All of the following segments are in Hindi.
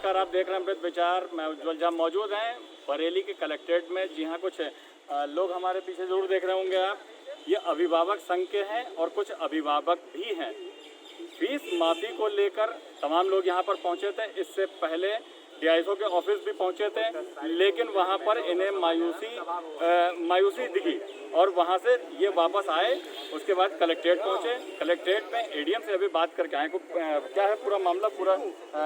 नमस्कार, आप देख रहे हैं अमृत विचार। मैं उज्ज्वल जहाँ मौजूद हैं बरेली के कलेक्ट्रेट में। जी हाँ, कुछ लोग हमारे पीछे ज़रूर देख रहे होंगे आप। ये अभिभावक संघ के हैं और कुछ अभिभावक भी हैं। फीस माफ़ी को लेकर तमाम लोग यहाँ पर पहुँचे थे। इससे पहले डीआईएसओ के ऑफिस भी पहुँचे थे, लेकिन वहाँ पर इन्हें मायूसी दिखी और वहाँ से ये वापस आए। उसके बाद कलेक्ट्रेट पहुँचे। कलेक्ट्रेट में एडीएम से अभी बात करके आए। क्या है पूरा मामला, पूरा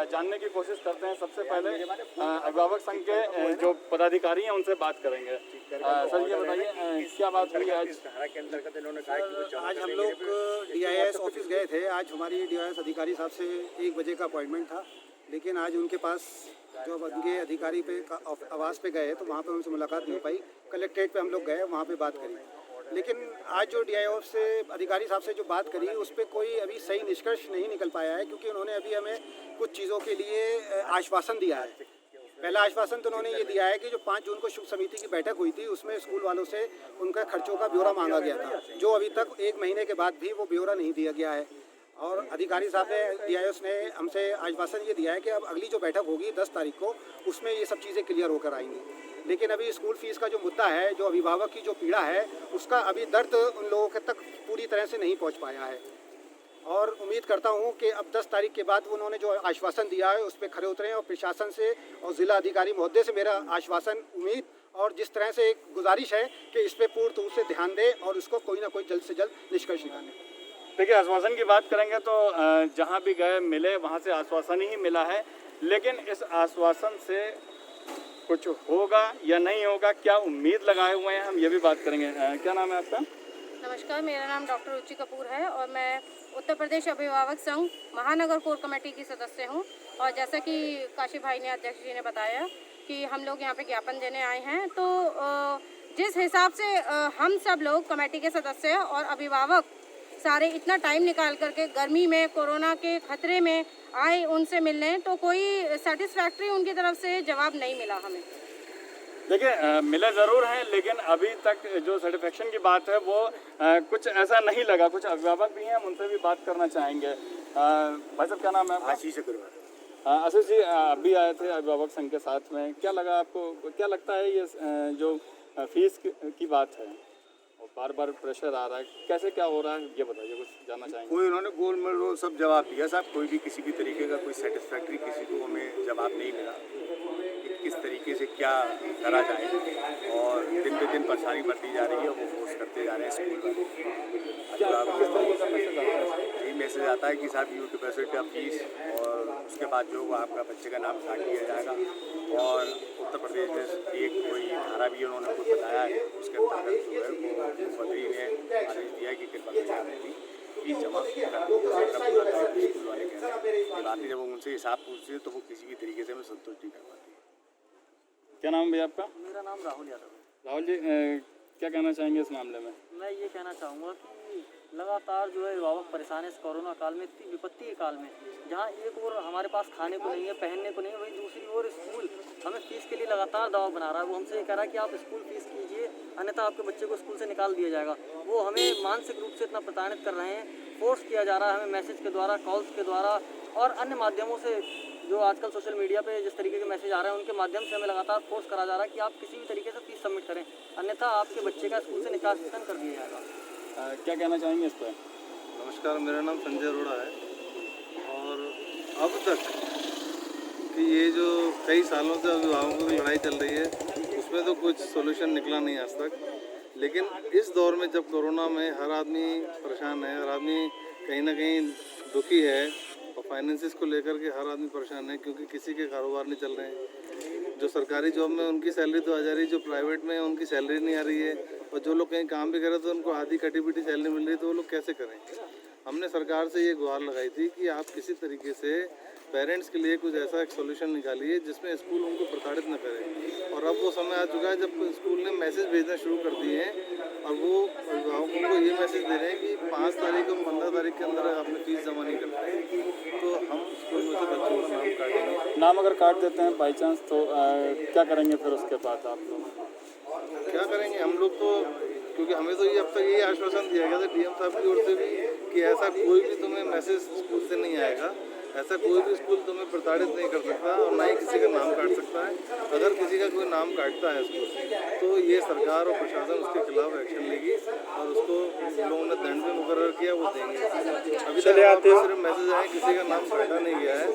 जानने की कोशिश करते हैं। सबसे पहले अभिभावक संघ के जो पदाधिकारी हैं उनसे बात करेंगे। सर ये बताइए क्या बात हुई आज? आज हम लोग डीआईएस ऑफिस गए थे। आज हमारी डीआईएस अधिकारी साहब से 1 बजे का अपॉइंटमेंट था, लेकिन आज उनके पास जो उनके अधिकारी पे आवास पे गए तो वहाँ पे उनसे मुलाकात नहीं हो पाई। कलेक्ट्रेट पे हम लोग गए, वहाँ पे बात करी, लेकिन आज जो डीआईएस से अधिकारी साहब से जो बात करी उस पर कोई अभी सही निष्कर्ष नहीं निकल पाया है, क्योंकि उन्होंने अभी हमें कुछ चीज़ों के लिए आश्वासन दिया है। पहला आश्वासन तो उन्होंने ये दिया है कि जो 5 जून को शुभ समिति की बैठक हुई थी उसमें स्कूल वालों से उनका खर्चों का ब्यौरा मांगा गया था, जो अभी तक 1 महीने के बाद भी वो ब्यौरा नहीं दिया गया है। और अधिकारी साहब ने डीआईएस ने हमसे आश्वासन ये दिया है कि अब अगली जो बैठक होगी 10 तारीख को, उसमें ये सब चीज़ें क्लियर होकर आएंगी। लेकिन अभी स्कूल फीस का जो मुद्दा है, जो अभिभावक की जो पीड़ा है, उसका अभी दर्द उन लोगों के तक पूरी तरह से नहीं पहुँच पाया है। और उम्मीद करता हूं कि अब 10 तारीख के बाद उन्होंने जो आश्वासन दिया है उस पर खरे उतरें। और प्रशासन से और ज़िला अधिकारी महोदय से मेरा आश्वासन, उम्मीद और जिस तरह से एक गुजारिश है कि इस पर पूर्ण रूप से ध्यान दें और उसको कोई ना कोई जल्द से जल्द निष्कर्ष निकालें। देखिए, आश्वासन की बात करेंगे तो जहाँ भी गए मिले वहाँ से आश्वासन ही मिला है, लेकिन इस आश्वासन से कुछ होगा या नहीं होगा, क्या उम्मीद लगाए हुए हैं, हम ये भी बात करेंगे। क्या नाम है आपका? नमस्कार, मेरा नाम डॉक्टर रुचि कपूर है और मैं उत्तर प्रदेश अभिभावक संघ महानगर कोर कमेटी की सदस्य हूं। और जैसा कि काशी भाई ने, अध्यक्ष जी ने बताया कि हम लोग यहां पे ज्ञापन देने आए हैं, तो जिस हिसाब से हम सब लोग कमेटी के सदस्य और अभिभावक सारे इतना टाइम निकाल करके गर्मी में, कोरोना के खतरे में आए उनसे मिलने, तो कोई सेटिस्फैक्ट्री उनकी तरफ से जवाब नहीं मिला हमें। देखिए, मिले ज़रूर हैं, लेकिन अभी तक जो सर्टिफिकेशन की बात है वो कुछ ऐसा नहीं लगा। कुछ अभिभावक भी हैं, हम उनसे भी बात करना चाहेंगे। भाई साहब, क्या नाम है आपका? आशीष अग्रवाल। आशीष जी, अभी आए थे अभिभावक संघ के साथ में, क्या लगा आपको? क्या लगता है ये जो फीस की बात है और बार बार प्रेशर आ रहा है, कैसे क्या हो रहा है, ये बताइए, कुछ जानना चाहेंगे। कोई उन्होंने गोल मेल सब जवाब दिया साहब, कोई भी किसी भी तरीके का कोई सेटिस्फैक्ट्री किसी को हमें जवाब नहीं मिला कि किस तरीके से क्या करा जाए। और दिन पे दिन परेशानी बढ़ती जा रही है, वो फोर्स करते जा रहे हैं स्कूल वाले। यही मैसेज आता है कि साहब यू डिपॉजिट का फीस और उसके बाद जो वो आपका बच्चे का नाम काट दिया जाएगा। और उत्तर प्रदेश में एक कोई धारा भी उन्होंने कुछ बताया है, उसके अंतर्गत जो है वो मुख्यमंत्री ने आदेश दिया है कि कृपा करके फीस जमा स्कूल वाले कह रहे हैं। बाकी जब उनसे हिसाब पूछते हैं तो वो किसी भी तरीके से हमें संतुष्ट नहीं कर पाती है। क्या नाम भैया आपका? मेरा नाम राहुल यादव है। राहुल जी, क्या कहना चाहेंगे इस मामले में? मैं ये कहना चाहूँगा कि लगातार जो है अभिभावक परेशान है इस कोरोना काल में, इतनी विपत्ति के काल में, जहाँ एक ओर हमारे पास खाने को नहीं है, पहनने को नहीं है, वहीं दूसरी ओर स्कूल हमें फीस के लिए लगातार दबाव बना रहा है। वो हमसे ये कह रहा है कि आप स्कूल फीस कीजिए, अन्यथा आपके बच्चे को स्कूल से निकाल दिया जाएगा। वो हमें मानसिक रूप से इतना प्रताड़ित कर रहे हैं, फोर्स किया जा रहा है हमें मैसेज के द्वारा, कॉल्स के द्वारा और अन्य माध्यमों से। जो आजकल सोशल मीडिया पे जिस तरीके के मैसेज आ रहे हैं उनके माध्यम से हमें लगातार फोर्स करा जा रहा है कि आप किसी भी तरीके से फीस सबमिट करें, अन्यथा आपके बच्चे का स्कूल से निष्कासन कर दिया जाएगा। क्या कहना चाहेंगे इस पर? नमस्कार, मेरा नाम संजय अरोड़ा है। और अब तक कि ये जो कई सालों से अभिभावकों की लड़ाई चल रही है उसमें तो कुछ सोल्यूशन निकला नहीं आज तक। लेकिन इस दौर में जब कोरोना में हर आदमी परेशान है, हर आदमी कहीं ना कहीं दुखी है और फाइनेंसिस को लेकर के हर आदमी परेशान है, क्योंकि किसी के कारोबार नहीं चल रहे हैं। जो सरकारी जॉब में उनकी सैलरी तो आ जा रही है, जो प्राइवेट में उनकी सैलरी नहीं आ रही है, और जो लोग कहीं काम भी कर रहे तो उनको आधी कटी पिटी सैलरी मिल रही है, तो वो लोग कैसे करें। हमने सरकार से ये गुहार लगाई थी कि आप किसी तरीके से पेरेंट्स के लिए कुछ ऐसा एक सोल्यूशन निकालिए जिसमें स्कूल उनको प्रताड़ित न करे। और अब वो समय आ चुका है जब स्कूल ने मैसेज भेजना शुरू कर दिए हैं और वो अभिभावकों को ये मैसेज दे रहे हैं कि 5 तारीख और 15 तारीख के अंदर आपने फीस जमा नहीं करते तो हम स्कूल में से बच्चों का नाम काटेंगे। नाम अगर काट देते हैं बाई चांस तो क्या करेंगे फिर उसके बाद आप लोग? क्या करेंगे हम लोग तो, क्योंकि हमें तो ये अब तक यही आश्वासन दिया गया था डीएम साहब की ओर से भी कि ऐसा कोई भी तुम्हें मैसेज स्कूल से नहीं आएगा ऐसा कोई भी स्कूल तुम्हें प्रताड़ित नहीं कर सकता और ना ही किसी का नाम काट सकता है। अगर किसी का कोई नाम काटता है स्कूल तो ये सरकार और प्रशासन उसके खिलाफ एक्शन लेगी और उसको लोगों ने दंड भी मुकर्रर किया वो देंगे। अभी तक वहाँ पे सिर्फ मैसेज आए किसी का नाम काटा नहीं गया है,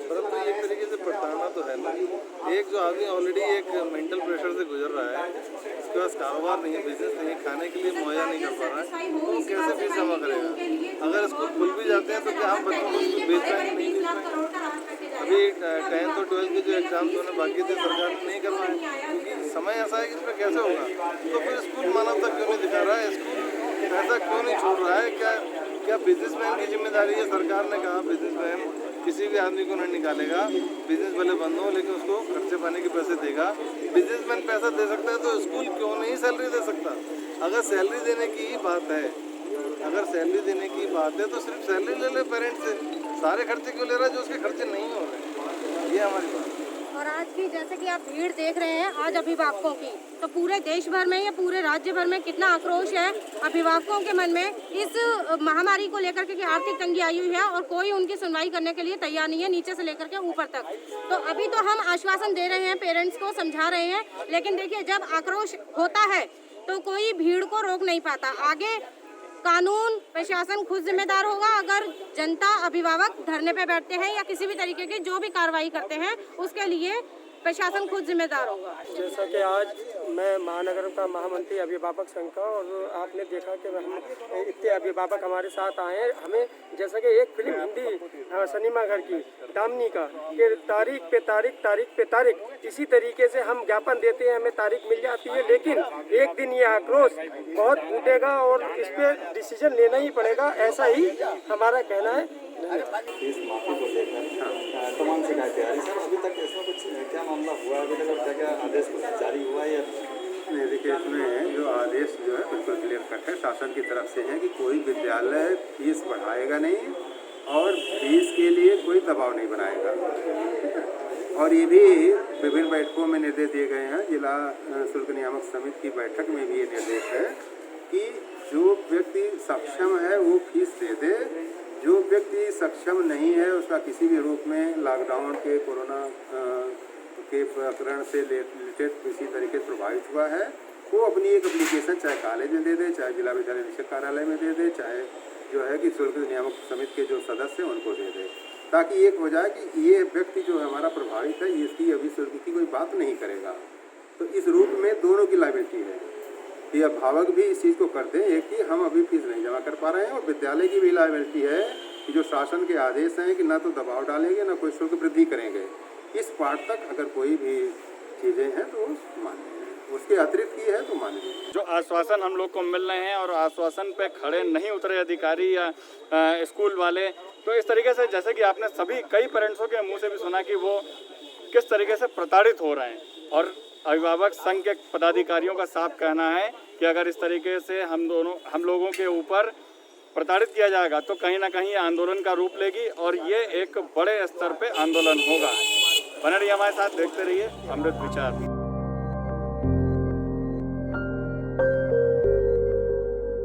परंतु एक तरीके से प्रताड़ना तो है ना। एक जो आदमी ऑलरेडी एक मेंटल प्रेशर से गुजर रहा है, उसके पास कारोबार नहीं है, बिजनेस नहीं है, खाने के लिए मुहैया नहीं कर पा रहा है, तो वो कैसे फीस जमा करेगा। अगर स्कूल खुल भी जाते हैं तो क्या हम बच्चों को स्कूल भेज पाएंगे? नहीं भेज पाएंगे। अभी 10th और 12th के जो एग्जाम्स होने बाकी थे सरकार ने नहीं करवाए, क्योंकि समय ऐसा है कि इसमें कैसे होगा। तो फिर स्कूल मानवता क्यों नहीं दिखा रहा है, स्कूल पैसा क्यों नहीं छोड़ रहा है? क्या बिजनेसमैन की जिम्मेदारी है? सरकार ने कहा बिजनेसमैन किसी भी आदमी को नहीं निकालेगा, बिजनेस भले बंद हो लेकिन उसको खर्चे पानी के पैसे देगा। बिजनेसमैन पैसा दे सकता है तो स्कूल क्यों नहीं सैलरी दे सकता? अगर सैलरी देने की ही बात है, अगर सैलरी देने की बात है तो सिर्फ सैलरी ले ले पेरेंट्स से, सारे खर्चे क्यों ले रहा है जो उसके खर्चे नहीं हो रहे? ये हमारी बात है। और आज की जैसे कि आप भीड़ देख रहे हैं आज अभिभावकों की, तो पूरे देश भर में या पूरे राज्य भर में कितना आक्रोश है अभिभावकों के मन में इस महामारी को लेकर के कि आर्थिक तंगी आई हुई है और कोई उनकी सुनवाई करने के लिए तैयार नहीं है, नीचे से लेकर के ऊपर तक। तो अभी तो हम आश्वासन दे रहे हैं, पेरेंट्स को समझा रहे हैं, लेकिन देखिए जब आक्रोश होता है तो कोई भीड़ को रोक नहीं पाता। आगे कानून प्रशासन खुद जिम्मेदार होगा। अगर जनता अभिभावक धरने पे बैठते हैं या किसी भी तरीके की जो भी कार्रवाई करते हैं उसके लिए प्रशासन खुद जिम्मेदार होगा। जैसा कि आज मैं महानगर का महामंत्री अभिभावक संघ का, और आपने देखा कि हम इतने अभिभावक हमारे साथ आए हैं। हमें जैसा कि एक फिल्म हिंदी सिनेमा घर की दामनी का कि तारीख पे तारीख इसी तरीके से हम ज्ञापन देते हैं, हमें तारीख मिल जाती है, लेकिन एक दिन ये आक्रोश बहुत फूटेगा और इस पर डिसीजन लेना ही पड़ेगा, ऐसा ही हमारा कहना है। इस माफी को लेकर तमाम शिकायतें आ रही सर, अभी तक इसमें कुछ क्या मामला हुआ, अभी तक क्या आदेश कुछ जारी हुआ है या नहीं? देखिए इसमें जो आदेश जो है बिल्कुल क्लियर कट है, शासन की तरफ से है कि कोई विद्यालय फीस बढ़ाएगा नहीं और फीस के लिए कोई दबाव नहीं बनाएगा। और ये भी विभिन्न बैठकों में निर्देश दिए गए हैं। जिला शुल्क नियामक समिति की बैठक में भी ये निर्देश है कि जो व्यक्ति सक्षम है वो फीस दे दे, जो व्यक्ति सक्षम नहीं है उसका किसी भी रूप में लॉकडाउन के कोरोना के प्रकरण से रिलेटेड किसी तरीके से प्रभावित हुआ है वो अपनी एक एप्लीकेशन चाहे कॉलेज में दे दे, चाहे जिला विद्यालय निरीक्षक कार्यालय में दे दे, चाहे जो है कि शुल्क नियामक समिति के जो सदस्य हैं उनको दे दे, ताकि एक हो जाए कि ये व्यक्ति जो हमारा प्रभावित है इसकी अभी शुल्क की कोई बात नहीं करेगा। तो इस रूप में दोनों की लायबिलिटी है कि अभिभावक भी इस चीज़ को करते हैं, एक कि हम अभी फीस नहीं जमा कर पा रहे हैं, और विद्यालय की भी लायबिलिटी है कि जो शासन के आदेश हैं कि ना तो दबाव डालेंगे ना कोई शुल्क वृद्धि करेंगे, इस पार्ट तक अगर कोई भी चीज़ें हैं तो मानें, उसके अतिरिक्त की है तो मानें। जो आश्वासन हम लोग को मिल रहे हैं और आश्वासन पे खड़े नहीं उतरे अधिकारी या स्कूल वाले, तो इस तरीके से जैसे कि आपने सभी कई पेरेंट्सों के मुंह से भी सुना कि वो किस तरीके से प्रताड़ित हो रहे हैं। और अभिभावक संघ के पदाधिकारियों का साफ कहना है कि अगर इस तरीके से हम लोगों के ऊपर प्रताड़ित किया जाएगा तो कहीं ना कहीं आंदोलन का रूप लेगी और ये एक बड़े स्तर पे आंदोलन होगा। बने रहिए हमारे साथ, देखते रहिए अमृत विचार।